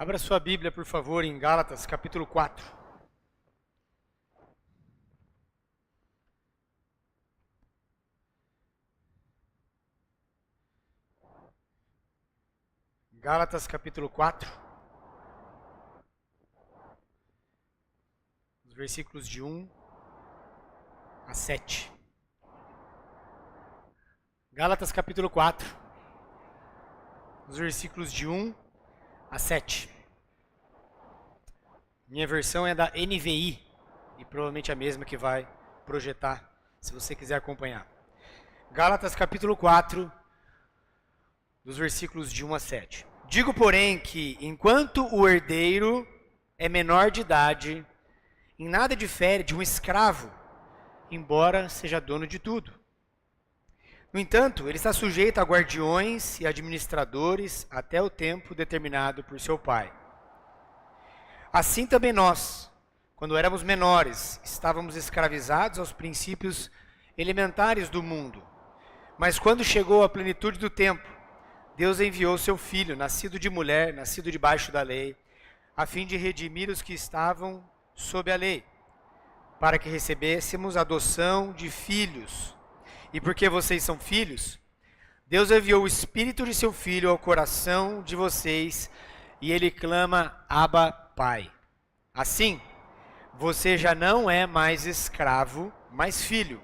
Abra sua Bíblia, por favor, em Gálatas, capítulo 4. Gálatas, capítulo 4. Os versículos de 1 a 7. Gálatas, capítulo 4. Os versículos de 1 a 7. Minha versão é da NVI, e provavelmente a mesma que vai projetar, se você quiser acompanhar. Gálatas capítulo 4, dos versículos de 1 a 7. Digo, porém, que enquanto o herdeiro é menor de idade, em nada difere de um escravo, embora seja dono de tudo. No entanto, ele está sujeito a guardiões e administradores até o tempo determinado por seu pai. Assim também nós, quando éramos menores, estávamos escravizados aos princípios elementares do mundo. Mas quando chegou a plenitude do tempo, Deus enviou seu Filho, nascido de mulher, nascido debaixo da lei, a fim de redimir os que estavam sob a lei, para que recebêssemos a adoção de filhos. E porque vocês são filhos, Deus enviou o Espírito de seu Filho ao coração de vocês, e ele clama, Abba, Pai. Assim, você já não é mais escravo, mas filho.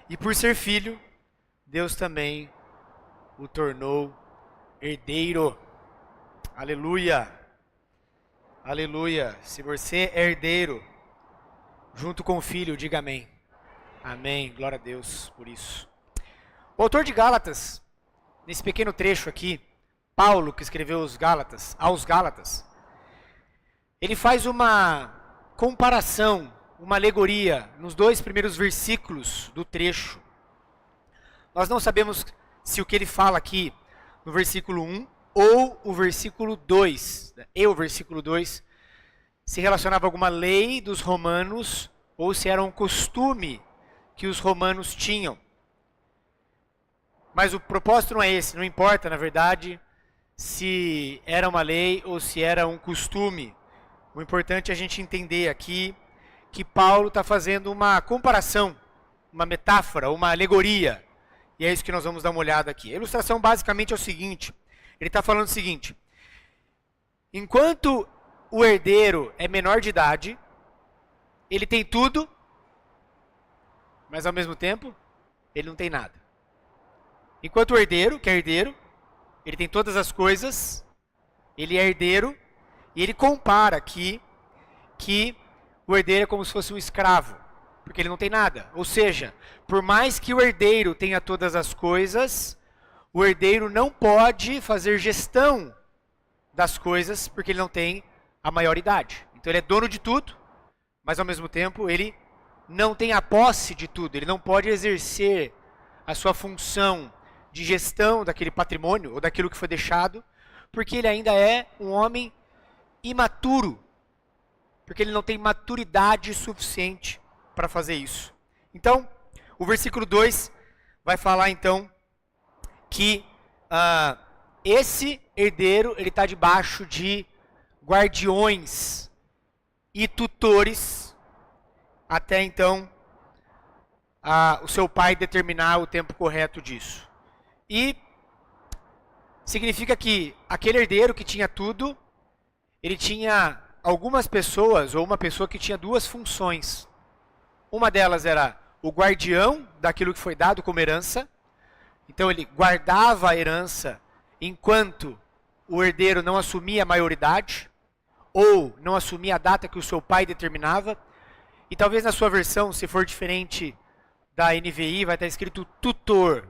E por ser filho, Deus também o tornou herdeiro. Aleluia. Aleluia. Se você é herdeiro, junto com o filho, diga amém. Amém. Glória a Deus por isso. O autor de Gálatas, nesse pequeno trecho aqui, Paulo, que escreveu aos Gálatas, ele faz uma comparação, uma alegoria, nos dois primeiros versículos do trecho. Nós não sabemos se o que ele fala aqui no versículo 1 ou o versículo 2, e o versículo 2, se relacionava a alguma lei dos romanos ou se era um costume que os romanos tinham. Mas o propósito não é esse, não importa, na verdade, se era uma lei ou se era um costume. O importante é a gente entender aqui que Paulo está fazendo uma comparação, uma metáfora, uma alegoria. E é isso que nós vamos dar uma olhada aqui. A ilustração basicamente é o seguinte, ele está falando o seguinte: enquanto o herdeiro é menor de idade, ele tem tudo, mas ao mesmo tempo, ele não tem nada. Enquanto o herdeiro, que é herdeiro, ele tem todas as coisas, ele é herdeiro, e ele compara aqui que o herdeiro é como se fosse um escravo, porque ele não tem nada. Ou seja, por mais que o herdeiro tenha todas as coisas, o herdeiro não pode fazer gestão das coisas, porque ele não tem a maioridade. Então ele é dono de tudo, mas ao mesmo tempo ele não tem a posse de tudo, ele não pode exercer a sua função de gestão daquele patrimônio ou daquilo que foi deixado, porque ele ainda é um homem imaturo, porque ele não tem maturidade suficiente para fazer isso. Então, o versículo 2 vai falar então que esse herdeiro ele está debaixo de guardiões e tutores até então o seu pai determinar o tempo correto disso. E significa que aquele herdeiro que tinha tudo, ele tinha algumas pessoas, ou uma pessoa que tinha duas funções. Uma delas era o guardião daquilo que foi dado como herança. Então ele guardava a herança enquanto o herdeiro não assumia a maioridade, ou não assumia a data que o seu pai determinava. E talvez na sua versão, se for diferente da NVI, vai estar escrito tutor.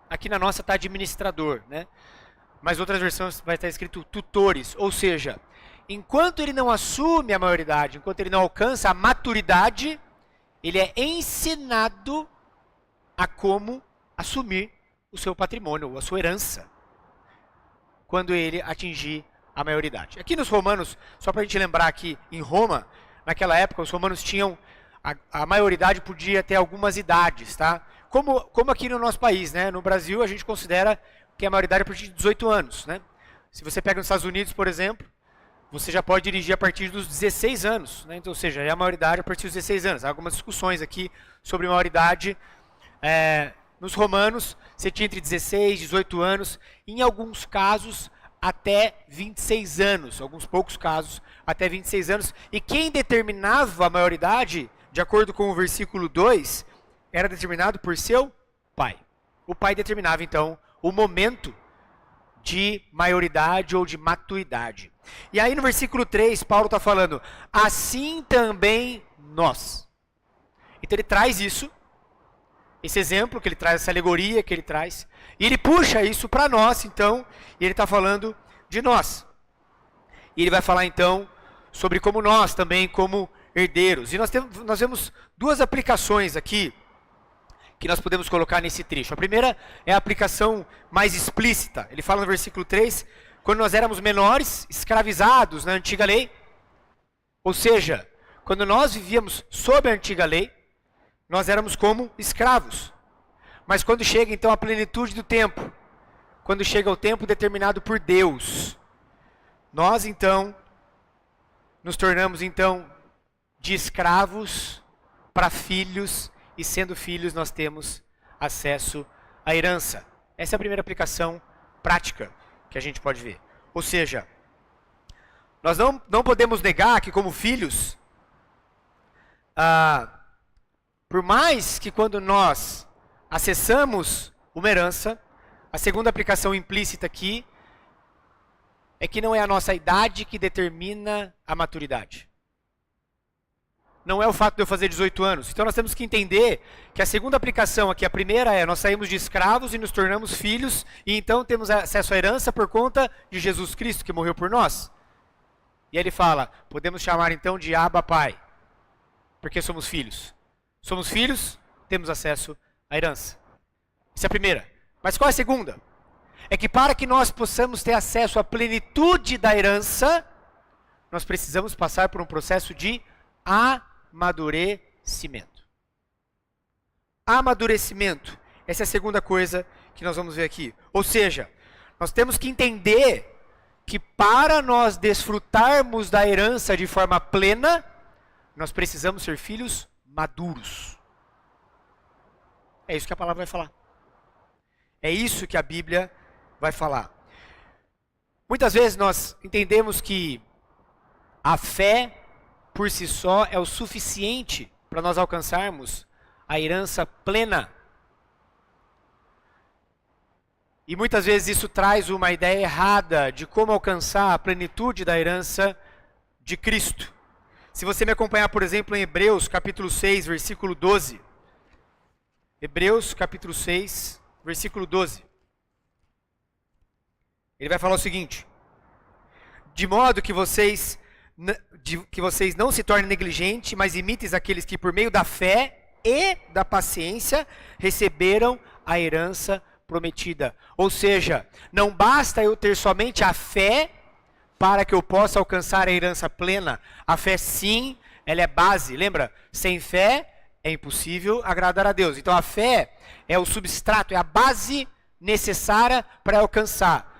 Aqui na nossa está administrador, né? Mas outras versões vai estar escrito tutores, ou seja, enquanto ele não assume a maioridade, enquanto ele não alcança a maturidade, ele é ensinado a como assumir o seu patrimônio, ou a sua herança, quando ele atingir a maioridade. Aqui nos romanos, só para a gente lembrar que em Roma, naquela época, os romanos tinham, a maioridade podia ter algumas idades, tá? Como aqui no nosso país, né? No Brasil, a gente considera que a maioridade é a partir de 18 anos, né? Se você pega nos Estados Unidos, por exemplo, você já pode dirigir a partir dos 16 anos, né? Então, ou seja, é a maioridade a partir dos 16 anos. Há algumas discussões aqui sobre maioridade. Nos romanos, você tinha entre 16 e 18 anos, em alguns casos até 26 anos, alguns poucos casos até 26 anos. E quem determinava a maioridade, de acordo com o versículo 2, era determinado por seu pai. O pai determinava, então, o momento de maioridade ou de maturidade. E aí no versículo 3, Paulo está falando, assim também nós. Então ele traz isso, esse exemplo que ele traz, essa alegoria que ele traz, e ele puxa isso para nós, então, e ele está falando de nós. E ele vai falar então sobre como nós também, como herdeiros. E nós vemos duas aplicações aqui, que nós podemos colocar nesse trecho. A primeira é a aplicação mais explícita. Ele fala no versículo 3, quando nós éramos menores, escravizados na antiga lei, ou seja, quando nós vivíamos sob a antiga lei, nós éramos como escravos. Mas quando chega então a plenitude do tempo, quando chega o tempo determinado por Deus, nós então nos tornamos então de escravos para filhos, e sendo filhos nós temos acesso à herança. Essa é a primeira aplicação prática que a gente pode ver. Ou seja, nós não podemos negar que como filhos, por mais que quando nós acessamos uma herança, a segunda aplicação implícita aqui é que não é a nossa idade que determina a maturidade. Não é o fato de eu fazer 18 anos. Então nós temos que entender que a segunda aplicação aqui, a primeira é, nós saímos de escravos e nos tornamos filhos, e então temos acesso à herança por conta de Jesus Cristo, que morreu por nós. E ele fala, podemos chamar então de Abba Pai, porque somos filhos. Somos filhos, temos acesso à herança. Essa é a primeira. Mas qual é a segunda? É que para que nós possamos ter acesso à plenitude da herança, nós precisamos passar por um processo de amadurecimento. Amadurecimento. Essa é a segunda coisa que nós vamos ver aqui. Ou seja, nós temos que entender que para nós desfrutarmos da herança de forma plena, nós precisamos ser filhos maduros. É isso que a palavra vai falar. É isso que a Bíblia vai falar. Muitas vezes nós entendemos que a fé por si só é o suficiente para nós alcançarmos a herança plena. E muitas vezes isso traz uma ideia errada de como alcançar a plenitude da herança de Cristo. Se você me acompanhar, por exemplo, em Hebreus capítulo 6, versículo 12. Hebreus capítulo 6, versículo 12. Ele vai falar o seguinte: de modo que vocês não se tornem negligentes, mas imitem aqueles que por meio da fé e da paciência receberam a herança prometida. Ou seja, não basta eu ter somente a fé para que eu possa alcançar a herança plena. A fé sim, ela é base. Lembra? Sem fé é impossível agradar a Deus. Então a fé é o substrato, é a base necessária para alcançar.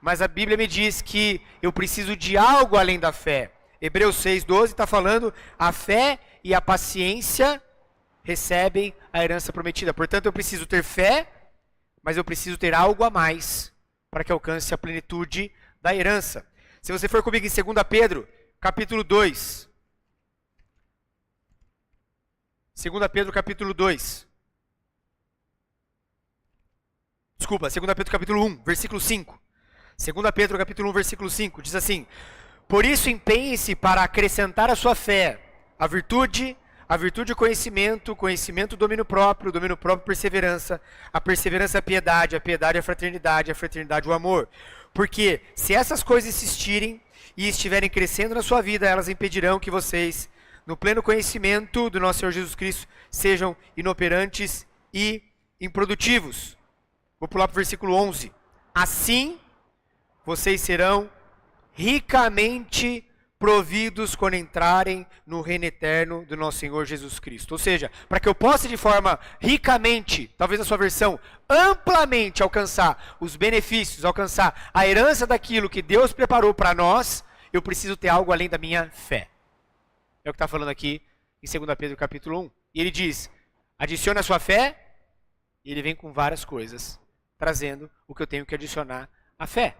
Mas a Bíblia me diz que eu preciso de algo além da fé. Hebreus 6,12 está falando, a fé e a paciência recebem a herança prometida. Portanto, eu preciso ter fé, mas eu preciso ter algo a mais para que alcance a plenitude da herança. Se você for comigo em 2 Pedro, capítulo 2. 2 Pedro, capítulo 2. Desculpa, 2 Pedro, capítulo 1, versículo 5. 2 Pedro capítulo 1, versículo 5, diz assim: por isso empenhe-se para acrescentar à sua fé a virtude conhecimento, conhecimento domínio próprio perseverança, a perseverança a piedade a fraternidade o amor. Porque se essas coisas existirem e estiverem crescendo na sua vida, elas impedirão que vocês, no pleno conhecimento do nosso Senhor Jesus Cristo, sejam inoperantes e improdutivos. Vou pular para o versículo 11. Assim, vocês serão ricamente providos quando entrarem no reino eterno do nosso Senhor Jesus Cristo. Ou seja, para que eu possa de forma ricamente, talvez na sua versão, amplamente alcançar os benefícios, alcançar a herança daquilo que Deus preparou para nós, eu preciso ter algo além da minha fé. É o que está falando aqui em 2 Pedro capítulo 1. E ele diz, adiciona a sua fé, e ele vem com várias coisas, trazendo o que eu tenho que adicionar à fé.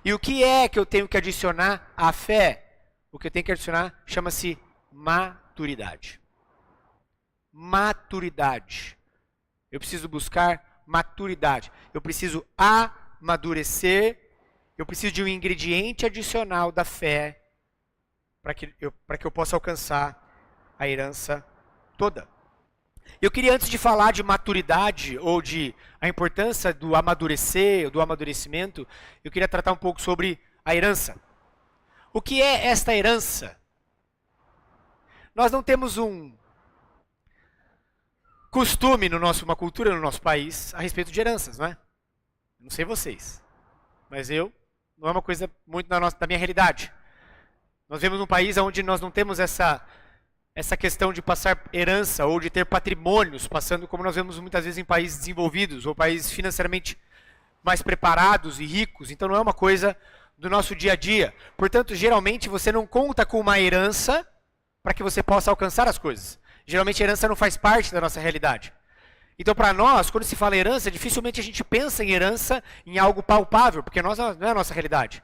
E o que é que eu tenho que adicionar à fé? O que eu tenho que adicionar chama-se maturidade. Maturidade. Eu preciso buscar maturidade. Eu preciso amadurecer. Eu preciso de um ingrediente adicional da fé para que eu possa alcançar a herança toda. Eu queria, antes de falar de maturidade ou de a importância do amadurecer, do amadurecimento, eu queria tratar um pouco sobre a herança. O que é esta herança? Nós não temos um costume uma cultura no nosso país a respeito de heranças, não é? Não sei vocês, mas não é uma coisa muito da minha realidade. Nós vivemos num país onde nós não temos essa questão de passar herança ou de ter patrimônios, passando como nós vemos muitas vezes em países desenvolvidos ou países financeiramente mais preparados e ricos. Então não é uma coisa do nosso dia a dia. Portanto, geralmente você não conta com uma herança para que você possa alcançar as coisas. Geralmente a herança não faz parte da nossa realidade. Então para nós, quando se fala herança, dificilmente a gente pensa em herança em algo palpável, porque não é a nossa realidade.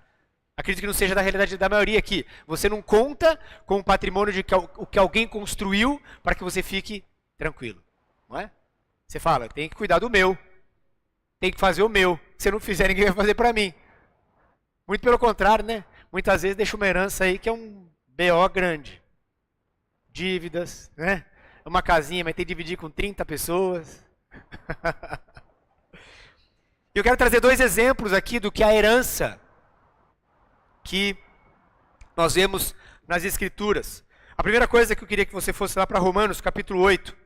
Acredito que não seja da realidade da maioria aqui. Você não conta com o patrimônio de o que alguém construiu para que você fique tranquilo. Não é? Você fala, tem que cuidar do meu. Tem que fazer o meu. Se eu não fizer, ninguém vai fazer para mim. Muito pelo contrário, né? Muitas vezes deixa uma herança aí que é um BO grande. Dívidas, né? Uma casinha, mas tem que dividir com 30 pessoas. Eu quero trazer 2 exemplos aqui do que a herança que nós vemos nas Escrituras. A primeira coisa que eu queria que você fosse lá para Romanos, capítulo 8.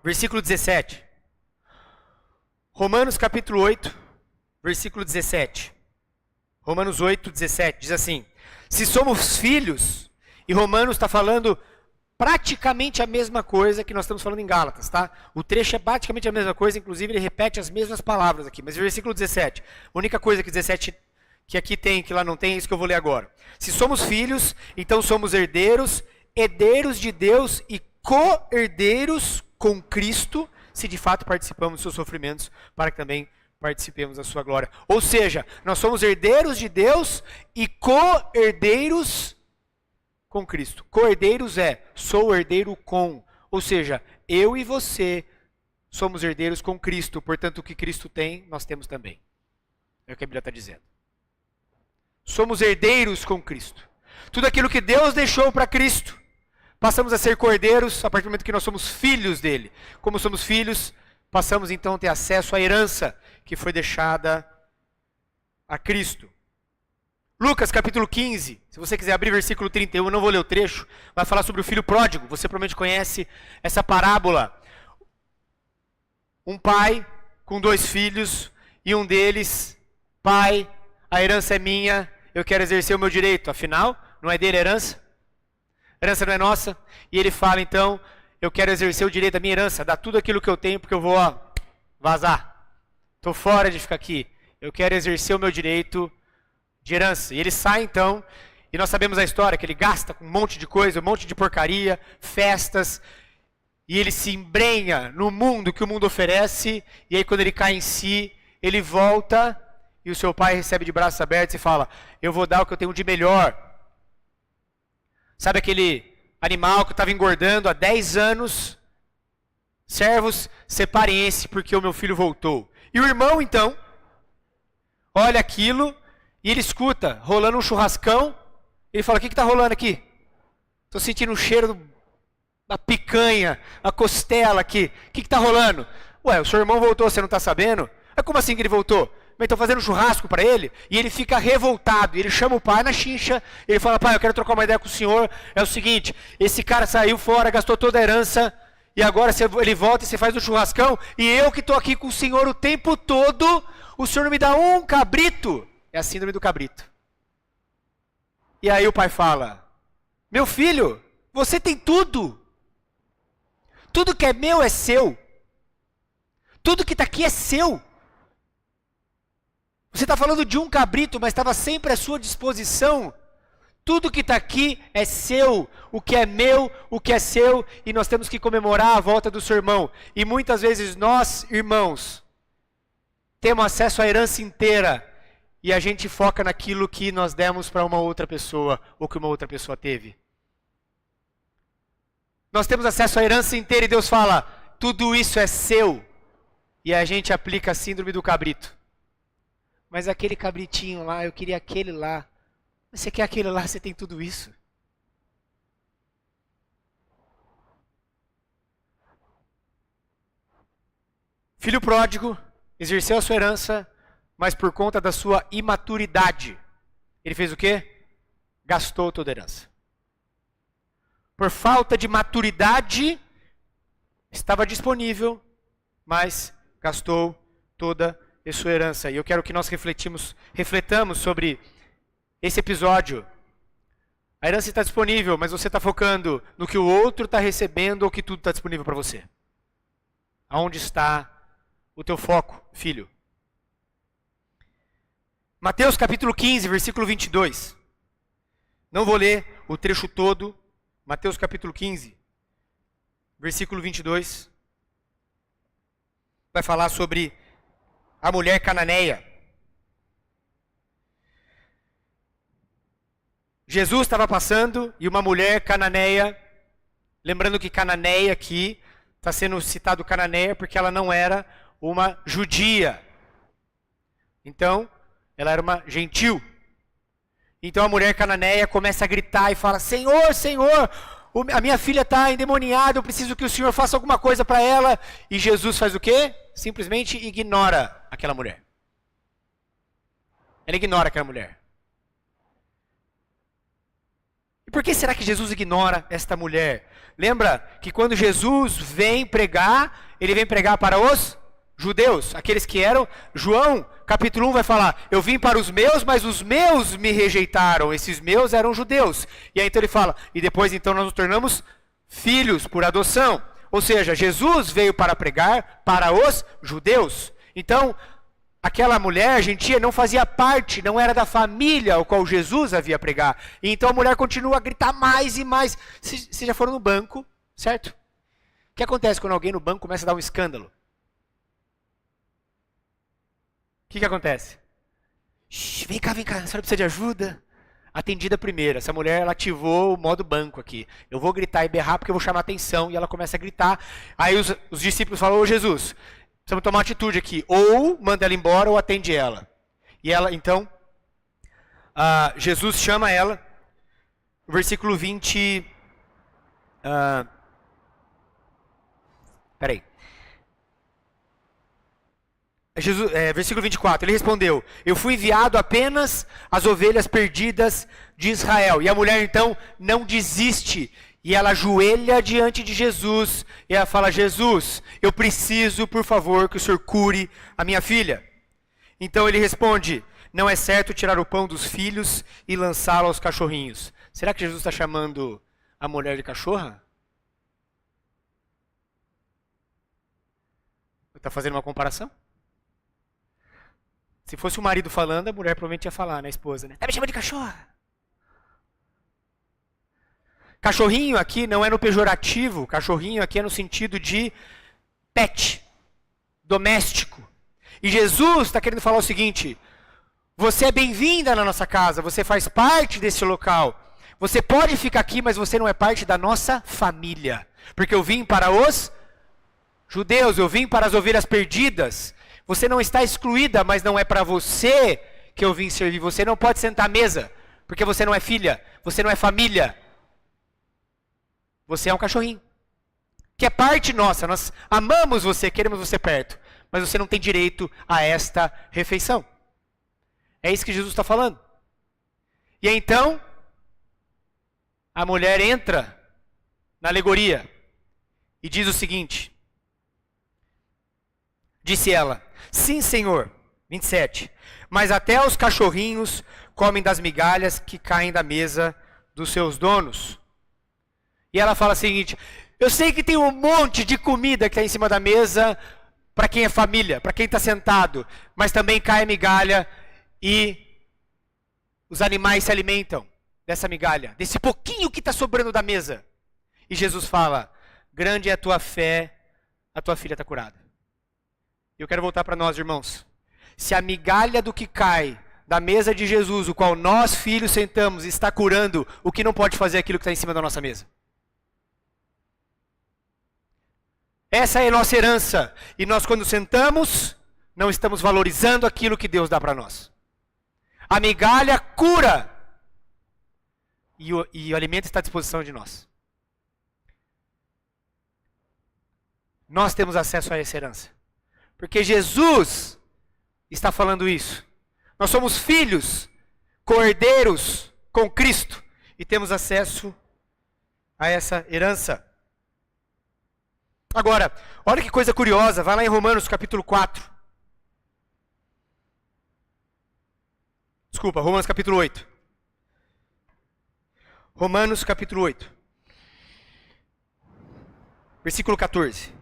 Versículo 17. Romanos, capítulo 8, versículo 17. Romanos 8, 17, diz assim: se somos filhos, e Romanos está falando praticamente a mesma coisa que nós estamos falando em Gálatas, tá? O trecho é praticamente a mesma coisa, inclusive ele repete as mesmas palavras aqui. Mas o versículo 17, a única coisa que 17 que aqui tem, que lá não tem, é isso que eu vou ler agora. Se somos filhos, então somos herdeiros, herdeiros de Deus e co-herdeiros com Cristo, se de fato participamos dos seus sofrimentos, para que também participemos da sua glória. Ou seja, nós somos herdeiros de Deus e co-herdeiros com Cristo. Co-herdeiros sou herdeiro com. Ou seja, eu e você somos herdeiros com Cristo. Portanto, o que Cristo tem, nós temos também. É o que a Bíblia está dizendo. Somos herdeiros com Cristo. Tudo aquilo que Deus deixou para Cristo, passamos a ser co-herdeiros a partir do momento que nós somos filhos dele. Como somos filhos, passamos então a ter acesso à herança que foi deixada a Cristo. Lucas capítulo 15, se você quiser abrir versículo 31, eu não vou ler o trecho, vai falar sobre o filho pródigo. Você provavelmente conhece essa parábola. Um pai com 2 filhos e um deles, pai, a herança é minha, eu quero exercer o meu direito. Afinal, não é dele a herança? A herança não é nossa. E ele fala então, eu quero exercer o direito da minha herança, dar tudo aquilo que eu tenho porque eu vou vazar. Estou fora de ficar aqui. Eu quero exercer o meu direito de herança. E ele sai então, e nós sabemos a história, que ele gasta com um monte de coisa, um monte de porcaria, festas, e ele se embrenha no mundo que o mundo oferece, e aí quando ele cai em si, ele volta, e o seu pai recebe de braços abertos e fala, eu vou dar o que eu tenho de melhor. Sabe aquele animal que estava engordando há 10 anos? Servos, separem esse, porque o meu filho voltou. E o irmão então, olha aquilo, e ele escuta, rolando um churrascão, ele fala, o que está rolando aqui? Estou sentindo o cheiro da picanha, a costela aqui, o que está rolando? Ué, o seu irmão voltou, você não está sabendo? Como assim que ele voltou? Mas estão fazendo um churrasco para ele, e ele fica revoltado, e ele chama o pai na chincha, ele fala, pai, eu quero trocar uma ideia com o senhor, é o seguinte, esse cara saiu fora, gastou toda a herança, e agora ele volta e você faz o churrascão, e eu que estou aqui com o senhor o tempo todo, o senhor não me dá um cabrito. É a síndrome do cabrito. E aí o pai fala, meu filho, você tem tudo. Tudo que é meu é seu. Tudo que está aqui é seu. Você está falando de um cabrito, mas estava sempre à sua disposição. Tudo que está aqui é seu, o que é meu, o que é seu, e nós temos que comemorar a volta do seu irmão. E muitas vezes nós, irmãos, temos acesso à herança inteira, e a gente foca naquilo que nós demos para uma outra pessoa, ou que uma outra pessoa teve. Nós temos acesso à herança inteira e Deus fala, tudo isso é seu. E a gente aplica a síndrome do cabrito. Mas aquele cabritinho lá, eu queria aquele lá. Você quer aquele lá, você tem tudo isso. Filho pródigo, exerceu a sua herança, mas por conta da sua imaturidade, ele fez o quê? Gastou toda a herança. Por falta de maturidade, estava disponível, mas gastou toda a sua herança. E eu quero que nós refletamos sobre esse episódio. A herança está disponível, mas você está focando no que o outro está recebendo ou que tudo está disponível para você? Aonde está o teu foco, filho? Mateus capítulo 15, versículo 22. Não vou ler o trecho todo. Mateus capítulo 15, versículo 22. Vai falar sobre a mulher cananeia. Jesus estava passando e uma mulher cananeia, lembrando que cananeia aqui, está sendo citado cananeia porque ela não era uma judia. Então, ela era uma gentil. Então a mulher cananeia começa a gritar e fala, Senhor, Senhor, a minha filha está endemoniada, eu preciso que o Senhor faça alguma coisa para ela. E Jesus faz o quê? Simplesmente ignora aquela mulher. Ele ignora aquela mulher. E por que será que Jesus ignora esta mulher? Lembra que quando Jesus vem pregar, ele vem pregar para os judeus, aqueles que eram. João, capítulo 1 vai falar, eu vim para os meus, mas os meus me rejeitaram. Esses meus eram judeus. E aí então ele fala, e depois então nós nos tornamos filhos por adoção. Ou seja, Jesus veio para pregar para os judeus. Então, aquela mulher gentia não fazia parte, não era da família ao qual Jesus havia pregar. E então a mulher continua a gritar mais e mais. Vocês já foram no banco, certo? O que acontece quando alguém no banco começa a dar um escândalo? O que acontece? Vem cá, a senhora precisa de ajuda? Atendida primeiro. Essa mulher, ela ativou o modo banco aqui. Eu vou gritar e berrar porque eu vou chamar atenção. E ela começa a gritar. Aí os discípulos falam, ô Jesus, precisamos tomar uma atitude aqui. Ou manda ela embora ou atende ela. E ela, então, Jesus chama ela. Versículo 20... Peraí. Versículo 24, ele respondeu, eu fui enviado apenas às ovelhas perdidas de Israel. E a mulher então não desiste, e ela ajoelha diante de Jesus, e ela fala, Jesus, eu preciso, por favor, que o Senhor cure a minha filha. Então ele responde, não é certo tirar o pão dos filhos e lançá-lo aos cachorrinhos. Será que Jesus está chamando a mulher de cachorra? Está fazendo uma comparação? Se fosse o marido falando, a mulher provavelmente ia falar, né, a esposa, né? Tá me chamando de cachorra. Cachorrinho aqui não é no pejorativo, cachorrinho aqui é no sentido de pet, doméstico. E Jesus está querendo falar o seguinte, você é bem-vinda na nossa casa, você faz parte desse local. Você pode ficar aqui, mas você não é parte da nossa família. Porque eu vim para os judeus, eu vim para as ovelhas perdidas. Você não está excluída, mas não é para você que eu vim servir. Você não pode sentar à mesa, porque você não é filha, você não é família. Você é um cachorrinho, que é parte nossa. Nós amamos você, queremos você perto, mas você não tem direito a esta refeição. É isso que Jesus está falando. E então, a mulher entra na alegoria e diz o seguinte. Disse ela, sim, Senhor, 27, mas até os cachorrinhos comem das migalhas que caem da mesa dos seus donos. E ela fala o seguinte, eu sei que tem um monte de comida que está em cima da mesa para quem é família, para quem está sentado, mas também cai a migalha e os animais se alimentam dessa migalha, desse pouquinho que está sobrando da mesa. E Jesus fala: grande é a tua fé, a tua filha está curada. E eu quero voltar para nós, irmãos. Se a migalha do que cai da mesa de Jesus, o qual nós, filhos, sentamos, está curando, o que não pode fazer aquilo que está em cima da nossa mesa? Essa é a nossa herança. E nós, quando sentamos, não estamos valorizando aquilo que Deus dá para nós. A migalha cura. E o alimento está à disposição de nós. Nós temos acesso a essa herança. Porque Jesus está falando isso. Nós somos filhos, cordeiros com Cristo. E temos acesso a essa herança. Agora, olha que coisa curiosa. Vai lá em Romanos capítulo 4. Desculpa, Romanos capítulo 8. Romanos capítulo 8. Versículo 14.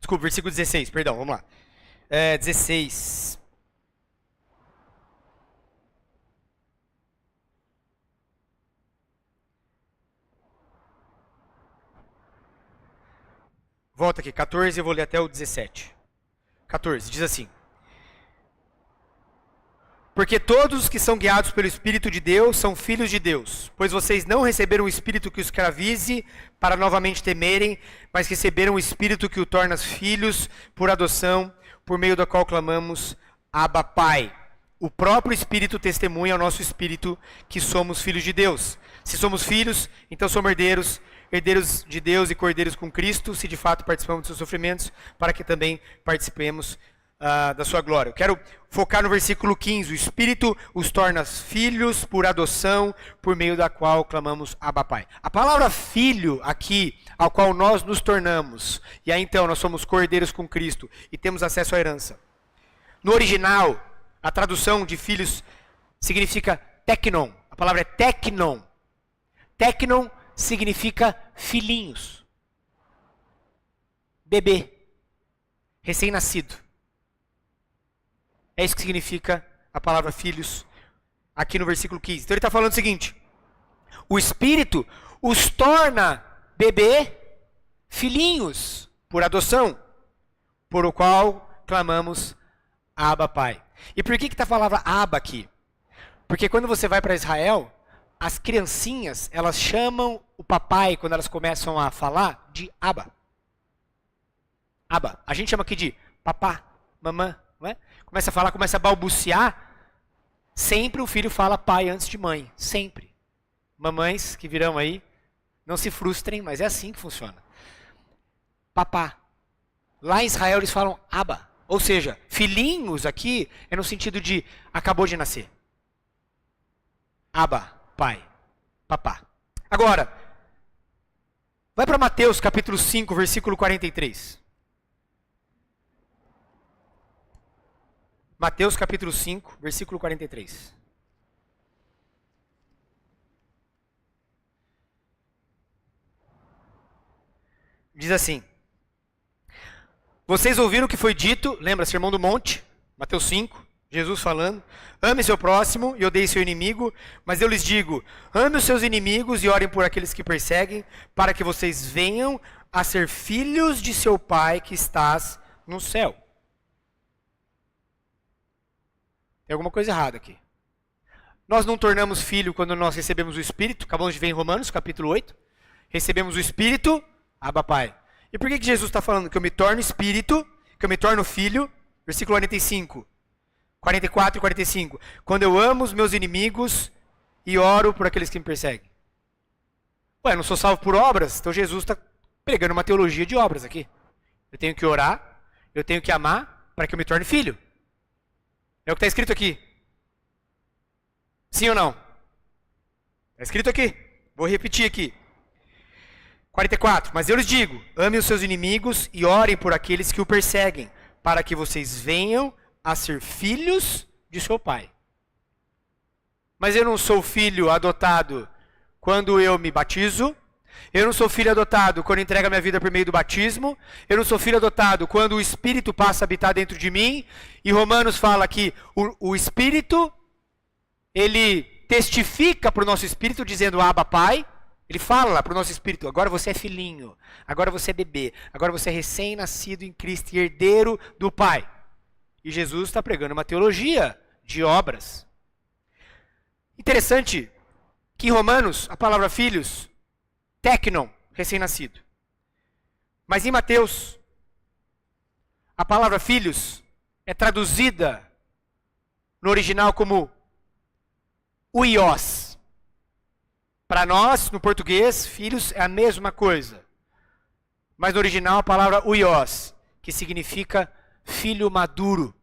Desculpa, versículo 16, perdão, vamos lá. 16. Volta aqui, 14, eu vou ler até o 17. 14, diz assim: porque todos os que são guiados pelo Espírito de Deus são filhos de Deus. Pois vocês não receberam o Espírito que os escravize para novamente temerem, mas receberam o Espírito que o torna filhos por adoção, por meio da qual clamamos, Abba, Pai. O próprio Espírito testemunha ao nosso Espírito que somos filhos de Deus. Se somos filhos, então somos herdeiros, herdeiros de Deus e cordeiros com Cristo, se de fato participamos dos seus sofrimentos, para que também participemos da sua glória. Eu quero focar no versículo 15. O Espírito os torna filhos por adoção, por meio da qual clamamos Abba, Pai. A palavra filho aqui, ao qual nós nos tornamos, e aí então nós somos cordeiros com Cristo e temos acesso à herança. No original, a tradução de filhos significa teknon. A palavra é teknon. Teknon significa filhinhos. Bebê. Recém-nascido. É isso que significa a palavra filhos aqui no versículo 15. Então ele está falando o seguinte: o Espírito os torna bebê, filhinhos, por adoção, por o qual clamamos Abba, Pai. E por que está a palavra Abba aqui? Porque quando você vai para Israel, as criancinhas, elas chamam o papai, quando elas começam a falar, de Abba. Abba. A gente chama aqui de papá, mamã, não é? Começa a falar, começa a balbuciar. Sempre o filho fala pai antes de mãe. Sempre. Mamães que virão aí, não se frustrem, mas é assim que funciona. Papá. Lá em Israel eles falam Abba. Ou seja, filhinhos aqui é no sentido de acabou de nascer. Abba, pai, papá. Agora, vai para Mateus capítulo 5, versículo 43. Mateus capítulo 5, versículo 43. Diz assim: vocês ouviram o que foi dito, lembra, Sermão do Monte, Mateus 5, Jesus falando, ame seu próximo e odeie seu inimigo, mas eu lhes digo, ame os seus inimigos e orem por aqueles que perseguem, para que vocês venham a ser filhos de seu Pai que estás no céu. Tem alguma coisa errada aqui. Nós não tornamos filho quando nós recebemos o Espírito, acabamos de ver em Romanos capítulo 8, recebemos o Espírito, Abba, Pai. E por que Jesus está falando que eu me torno espírito, que eu me torno filho? Versículo 45, 44 e 45. Quando eu amo os meus inimigos e oro por aqueles que me perseguem. Ué, eu não sou salvo por obras? Então Jesus está pregando uma teologia de obras aqui. Eu tenho que orar, eu tenho que amar para que eu me torne filho. É o que está escrito aqui. Sim ou não? Está escrito aqui. Vou repetir aqui. 44. Mas eu lhes digo, ame os seus inimigos e orem por aqueles que o perseguem, para que vocês venham a ser filhos de seu Pai. Mas eu não sou filho adotado quando eu me batizo. Eu não sou filho adotado quando entrego a minha vida por meio do batismo. Eu não sou filho adotado quando o Espírito passa a habitar dentro de mim. E Romanos fala que o Espírito, ele testifica para o nosso Espírito dizendo Abba, Pai. Ele fala para o nosso Espírito, agora você é filhinho, agora você é bebê, agora você é recém-nascido em Cristo e herdeiro do Pai. E Jesus está pregando uma teologia de obras. Interessante que em Romanos, a palavra filhos, teknon, recém-nascido. Mas em Mateus, a palavra filhos é traduzida no original como uios. Para nós, no português, filhos é a mesma coisa. Mas no original a palavra uios, que significa filho maduro.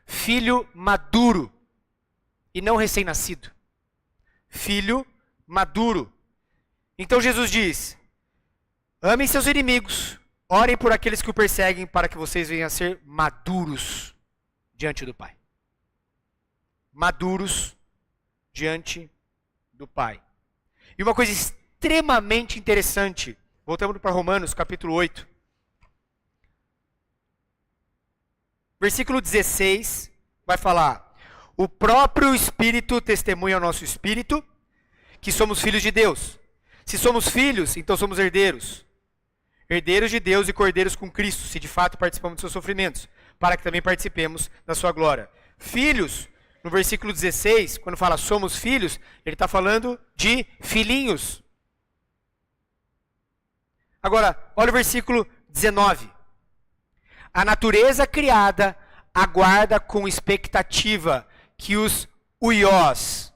Filho maduro. E não recém-nascido. Filho maduro. Então Jesus diz: amem seus inimigos, orem por aqueles que o perseguem, para que vocês venham a ser maduros diante do Pai. Maduros diante do Pai. E uma coisa extremamente interessante, voltamos para Romanos capítulo 8. Versículo 16 vai falar: o próprio Espírito testemunha ao nosso Espírito que somos filhos de Deus. Se somos filhos, então somos herdeiros. Herdeiros de Deus e cordeiros com Cristo, se de fato participamos dos seus sofrimentos, para que também participemos da sua glória. Filhos, no versículo 16, quando fala somos filhos, ele está falando de filhinhos. Agora, olha o versículo 19. A natureza criada aguarda com expectativa que os uios,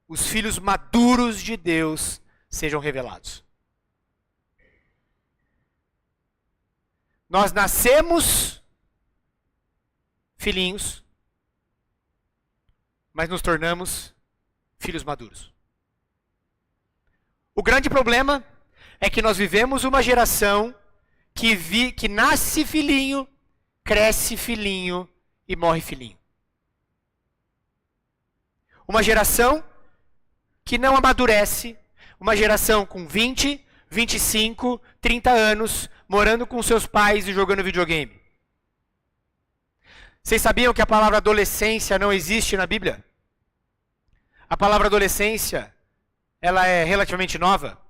os filhos maduros de Deus, sejam revelados. Nós nascemos filhinhos, mas nos tornamos filhos maduros. O grande problema é que nós vivemos uma geração que nasce filhinho, cresce filhinho e morre filhinho. Uma geração que não amadurece, uma geração com 20, 25, 30 anos, morando com seus pais e jogando videogame. Vocês sabiam que a palavra adolescência não existe na Bíblia? A palavra adolescência, ela é relativamente nova.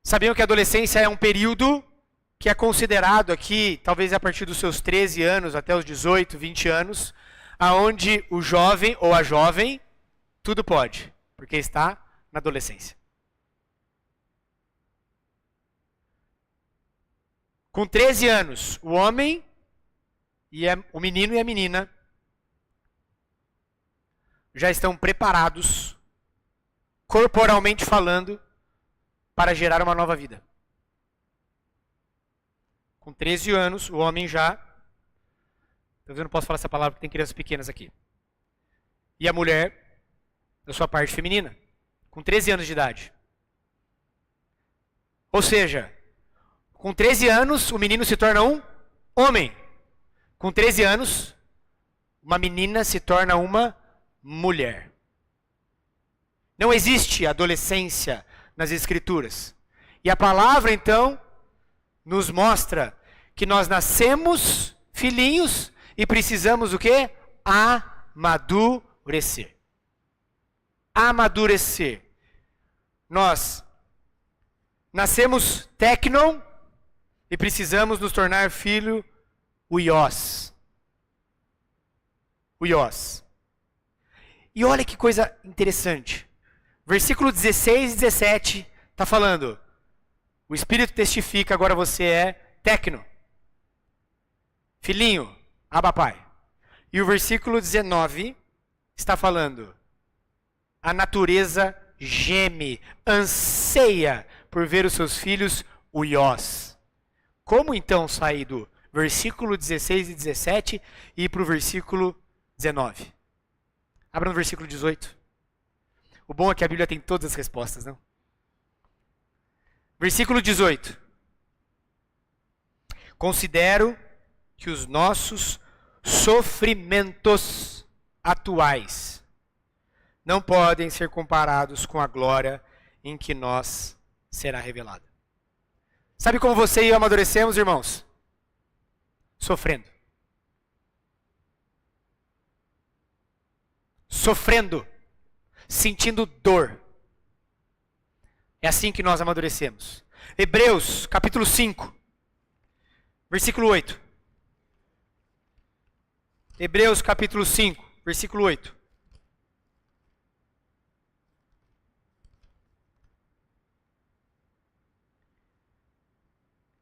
Sabiam que a adolescência é um período que é considerado aqui, talvez a partir dos seus 13 anos até os 18, 20 anos, aonde o jovem ou a jovem, tudo pode, porque está na adolescência. Com 13 anos, o homem, o menino e a menina já estão preparados, corporalmente falando, para gerar uma nova vida. Com 13 anos, o homem já... Talvez eu não posso falar essa palavra porque tem crianças pequenas aqui. E a mulher, da sua parte feminina, com 13 anos de idade. Ou seja, com 13 anos, o menino se torna um homem. Com 13 anos, uma menina se torna uma mulher. Não existe adolescência nas Escrituras. E a palavra, então, nos mostra que nós nascemos filhinhos e precisamos o quê? Amadurecer. Amadurecer. Nós nascemos teknon e precisamos nos tornar filho uios. Uios. E olha que coisa interessante. Versículo 16 e 17 está falando: o Espírito testifica, agora você é teknon. Filhinho, Abba Pai. E o versículo 19 está falando: a natureza geme, anseia por ver os seus filhos uios. Como então sair do versículo 16 e 17 e ir para o versículo 19? Abra no versículo 18. O bom é que a Bíblia tem todas as respostas, não? Versículo 18. Considero que os nossos sofrimentos atuais não podem ser comparados com a glória em que nós será revelada. Sabe como você e eu amadurecemos, irmãos? Sofrendo. Sofrendo. Sentindo dor. É assim que nós amadurecemos. Hebreus, capítulo 5, versículo 8. Hebreus, capítulo 5, versículo 8.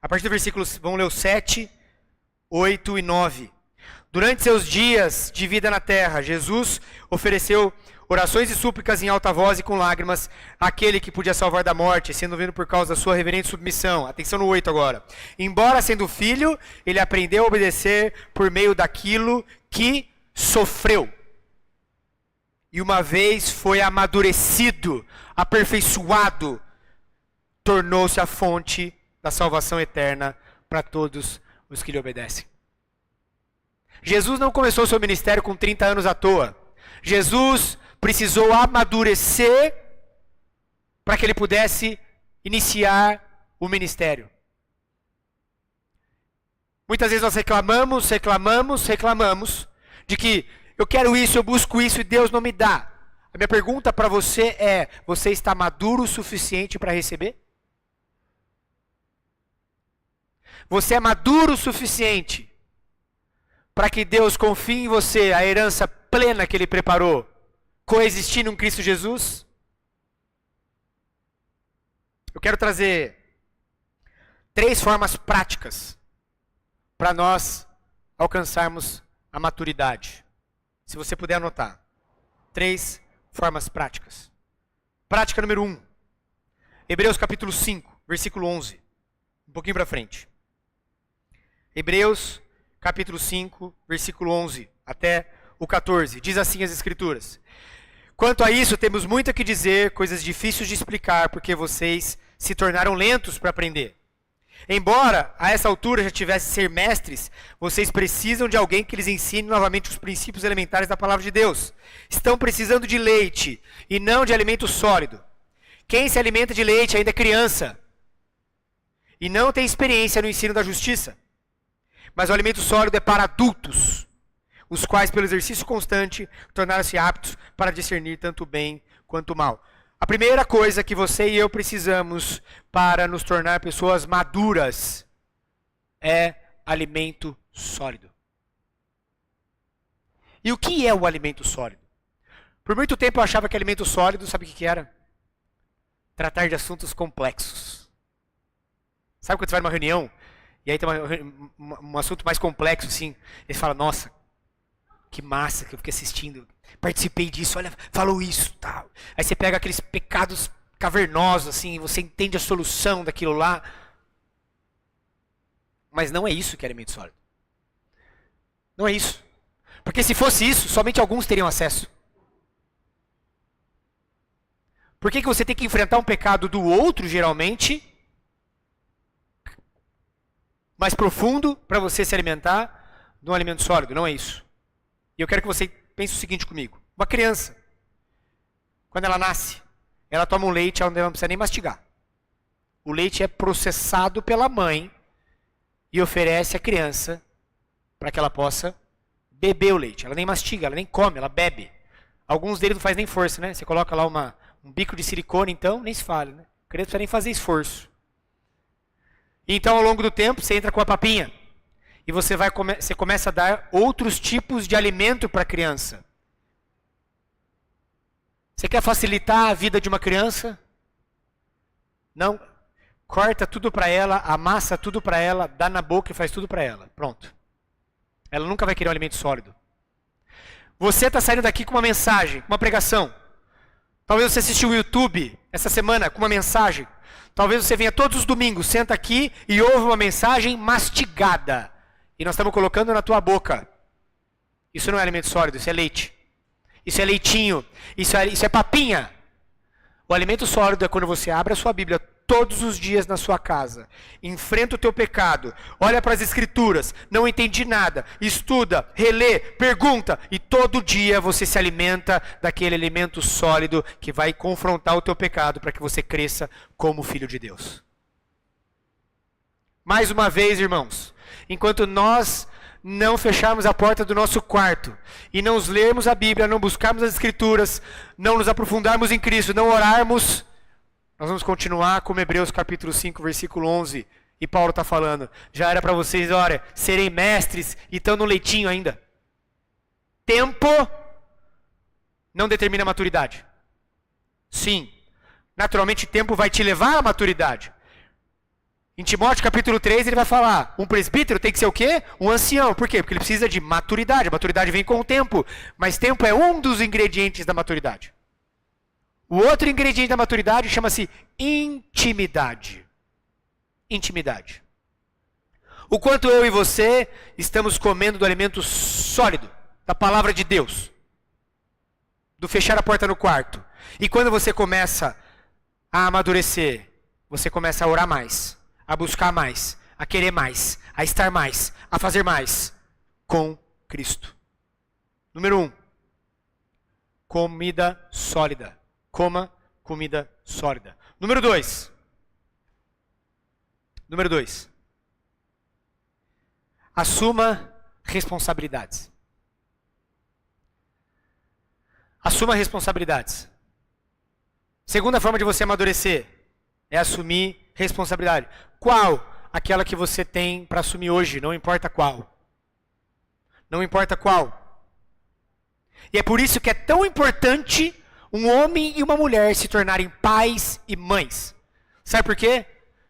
A partir do versículo, vamos ler o 7, 8 e 9. Durante seus dias de vida na terra, Jesus ofereceu orações e súplicas em alta voz e com lágrimas àquele que podia salvar da morte, sendo ouvido por causa da sua reverente submissão. Atenção no 8 agora. Embora sendo filho, ele aprendeu a obedecer por meio daquilo que sofreu. E uma vez foi amadurecido, aperfeiçoado, tornou-se a fonte da salvação eterna para todos os que lhe obedecem. Jesus não começou seu ministério com 30 anos à toa. Jesus precisou amadurecer para que ele pudesse iniciar o ministério. Muitas vezes nós reclamamos de que eu quero isso, eu busco isso e Deus não me dá. A minha pergunta para você é: você está maduro o suficiente para receber? Você é maduro o suficiente para que Deus confie em você a herança plena que Ele preparou, coexistindo em Cristo Jesus? Eu quero trazer 3 formas práticas para nós alcançarmos a maturidade. Se você puder anotar. 3 formas práticas. Prática número 1. Hebreus capítulo 5, versículo 11. Um pouquinho para frente. Hebreus capítulo 5, versículo 11 até o 14. Diz assim as Escrituras: quanto a isso, temos muito a que dizer, coisas difíceis de explicar, porque vocês se tornaram lentos para aprender. Embora a essa altura já tivessem ser mestres, vocês precisam de alguém que lhes ensine novamente os princípios elementares da palavra de Deus. Estão precisando de leite e não de alimento sólido. Quem se alimenta de leite ainda é criança e não tem experiência no ensino da justiça. Mas o alimento sólido é para adultos, os quais, pelo exercício constante, tornaram-se aptos para discernir tanto o bem quanto o mal. A primeira coisa que você e eu precisamos para nos tornar pessoas maduras é alimento sólido. E o que é o alimento sólido? Por muito tempo eu achava que alimento sólido, sabe o que era? Tratar de assuntos complexos. Sabe quando você vai numa reunião e aí tem um assunto mais complexo assim, e você fala: nossa, que massa que eu fiquei assistindo, participei disso, olha, falou isso, tal. Aí você pega aqueles pecados cavernosos assim, e você entende a solução daquilo lá. Mas não é isso que é alimento sólido. Não é isso. Porque se fosse isso, somente alguns teriam acesso. Por que você tem que enfrentar um pecado do outro, geralmente, mais profundo, para você se alimentar de um alimento sólido? Não é isso. E eu quero que você pense o seguinte comigo. Uma criança, quando ela nasce, ela toma um leite onde ela não precisa nem mastigar. O leite é processado pela mãe e oferece à criança para que ela possa beber o leite. Ela nem mastiga, ela nem come, ela bebe. Alguns deles não fazem nem força, né? Você coloca lá um bico de silicone, então, nem se fala, né? A criança não precisa nem fazer esforço. Então, ao longo do tempo, você entra com a papinha. E você começa a dar outros tipos de alimento para a criança. Você quer facilitar a vida de uma criança? Não. Corta tudo para ela, amassa tudo para ela, dá na boca e faz tudo para ela. Pronto. Ela nunca vai querer um alimento sólido. Você está saindo daqui com uma mensagem, uma pregação. Talvez você assistiu o YouTube essa semana com uma mensagem. Talvez você venha todos os domingos, senta aqui e ouve uma mensagem mastigada. E nós estamos colocando na tua boca. Isso não é alimento sólido, isso é leite. Isso é leitinho. Isso é papinha. O alimento sólido é quando você abre a sua Bíblia todos os dias na sua casa. Enfrenta o teu pecado. Olha para as escrituras. Não entendi nada. Estuda, relê, pergunta. E todo dia você se alimenta daquele alimento sólido que vai confrontar o teu pecado para que você cresça como filho de Deus. Mais uma vez, irmãos, enquanto nós não fecharmos a porta do nosso quarto e não lermos a Bíblia, não buscarmos as escrituras, não nos aprofundarmos em Cristo, não orarmos, nós vamos continuar como Hebreus capítulo 5, versículo 11. E Paulo está falando, já era para vocês, olha, serem mestres e estão no leitinho ainda. Tempo não determina a maturidade. Sim, naturalmente tempo vai te levar à maturidade. Em Timóteo capítulo 3 ele vai falar, um presbítero tem que ser o quê? Um ancião. Por quê? Porque ele precisa de maturidade. A maturidade vem com o tempo. Mas tempo é um dos ingredientes da maturidade. O outro ingrediente da maturidade chama-se intimidade. Intimidade. O quanto eu e você estamos comendo do alimento sólido, da palavra de Deus. Do fechar a porta no quarto. E quando você começa a amadurecer, você começa a orar mais, a buscar mais, a querer mais, a estar mais, a fazer mais com Cristo. Número 1. Comida sólida. Coma comida sólida. Número 2. Número 2. Assuma responsabilidades. Assuma responsabilidades. Segunda forma de você amadurecer é assumir responsabilidade. Qual? Aquela que você tem para assumir hoje, não importa qual. Não importa qual. E é por isso que é tão importante um homem e uma mulher se tornarem pais e mães. Sabe por quê?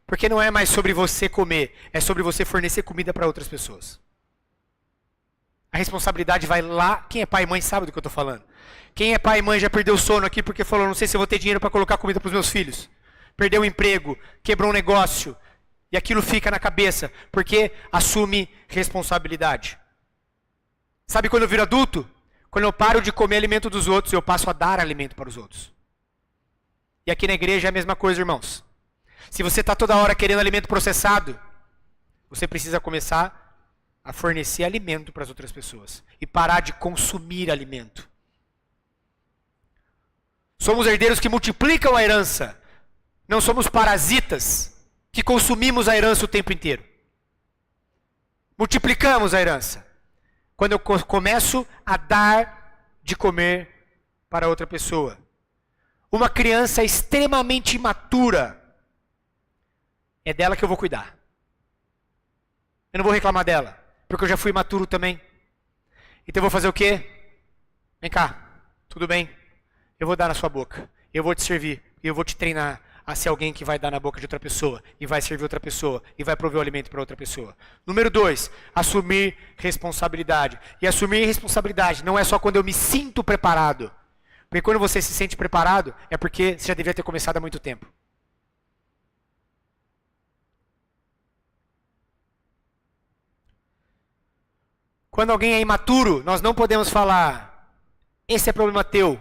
Porque não é mais sobre você comer, é sobre você fornecer comida para outras pessoas. A responsabilidade vai lá. Quem é pai e mãe sabe do que eu estou falando. Quem é pai e mãe já perdeu o sono aqui porque falou, não sei se eu vou ter dinheiro para colocar comida para os meus filhos. Perdeu o emprego, quebrou um negócio. E aquilo fica na cabeça, porque assume responsabilidade. Sabe quando eu viro adulto? Quando eu paro de comer alimento dos outros, eu passo a dar alimento para os outros. E aqui na igreja é a mesma coisa, irmãos. Se você está toda hora querendo alimento processado, você precisa começar a fornecer alimento para as outras pessoas. E parar de consumir alimento. Somos herdeiros que multiplicam a herança. Não somos parasitas que consumimos a herança o tempo inteiro. Multiplicamos a herança. Quando eu começo a dar de comer para outra pessoa. Uma criança extremamente imatura, é dela que eu vou cuidar. Eu não vou reclamar dela, porque eu já fui imaturo também. Então eu vou fazer o quê? Vem cá, tudo bem? Eu vou dar na sua boca, eu vou te servir, eu vou te treinar a ser alguém que vai dar na boca de outra pessoa, e vai servir outra pessoa, e vai prover o alimento para outra pessoa. Número 2, assumir responsabilidade. E assumir responsabilidade não é só quando eu me sinto preparado. Porque quando você se sente preparado, é porque você já devia ter começado há muito tempo. Quando alguém é imaturo, nós não podemos falar, esse é problema teu.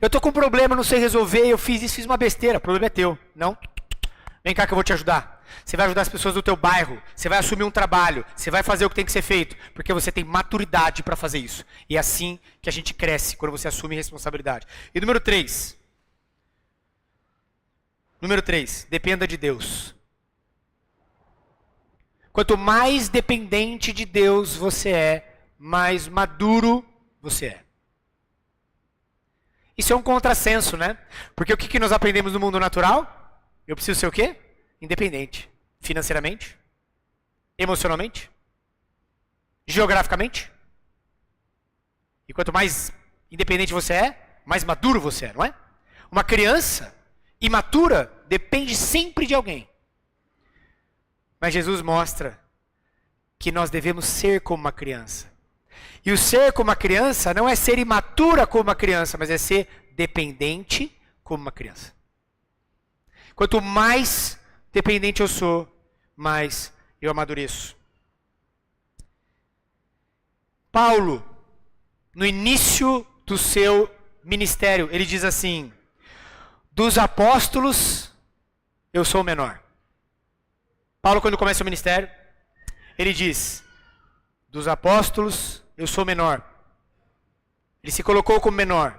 Eu estou com um problema, não sei resolver, eu fiz isso, fiz uma besteira, o problema é teu. Não? Vem cá que eu vou te ajudar. Você vai ajudar as pessoas do teu bairro, você vai assumir um trabalho, você vai fazer o que tem que ser feito, porque você tem maturidade para fazer isso. E é assim que a gente cresce, quando você assume responsabilidade. E número 3. Número 3, dependa de Deus. Quanto mais dependente de Deus você é, mais maduro você é. Isso é um contrassenso, né? Porque o que nós aprendemos no mundo natural? Eu preciso ser o quê? Independente. Financeiramente? Emocionalmente? Geograficamente? E quanto mais independente você é, mais maduro você é, não é? Uma criança imatura depende sempre de alguém. Mas Jesus mostra que nós devemos ser como uma criança. E o ser como uma criança não é ser imatura como uma criança, mas é ser dependente como uma criança. Quanto mais dependente eu sou, mais eu amadureço. Paulo, no início do seu ministério, ele diz assim: dos apóstolos eu sou o menor. Paulo, quando começa o ministério, ele diz, dos apóstolos, eu sou o menor. Ele se colocou como menor.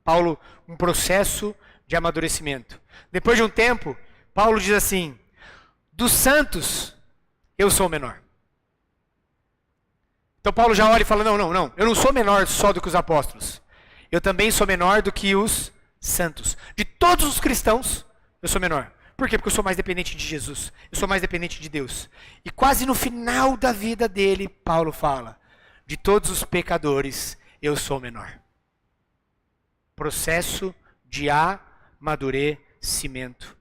Paulo, um processo de amadurecimento. Depois de um tempo, Paulo diz assim, dos santos, eu sou o menor. Então Paulo já olha e fala, não, eu não sou menor só do que os apóstolos. Eu também sou menor do que os santos. De todos os cristãos, eu sou menor. Por quê? Porque eu sou mais dependente de Jesus. Eu sou mais dependente de Deus. E quase no final da vida dele, Paulo fala, de todos os pecadores, eu sou menor. Processo de amadurecimento.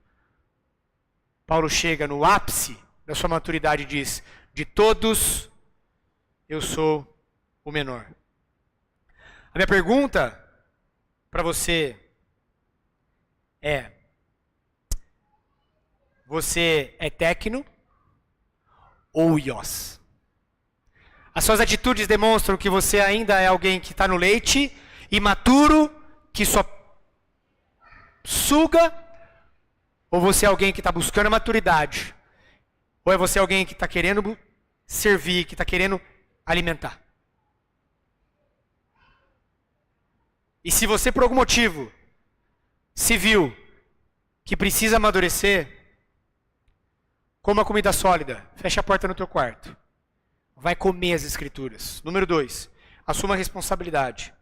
Paulo chega no ápice da sua maturidade e diz, de todos, eu sou o menor. A minha pergunta para você é, você é tecno ou ios? As suas atitudes demonstram que você ainda é alguém que está no leite, imaturo, que só suga, ou você é alguém que está buscando a maturidade? Ou é você alguém que está querendo servir, que está querendo alimentar? E se você por algum motivo se viu que precisa amadurecer, coma comida sólida, fecha a porta no teu quarto. Vai comer as escrituras. Número 2, assuma a responsabilidade.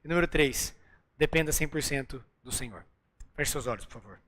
E número 3, dependa 100% do Senhor. Feche seus olhos, por favor.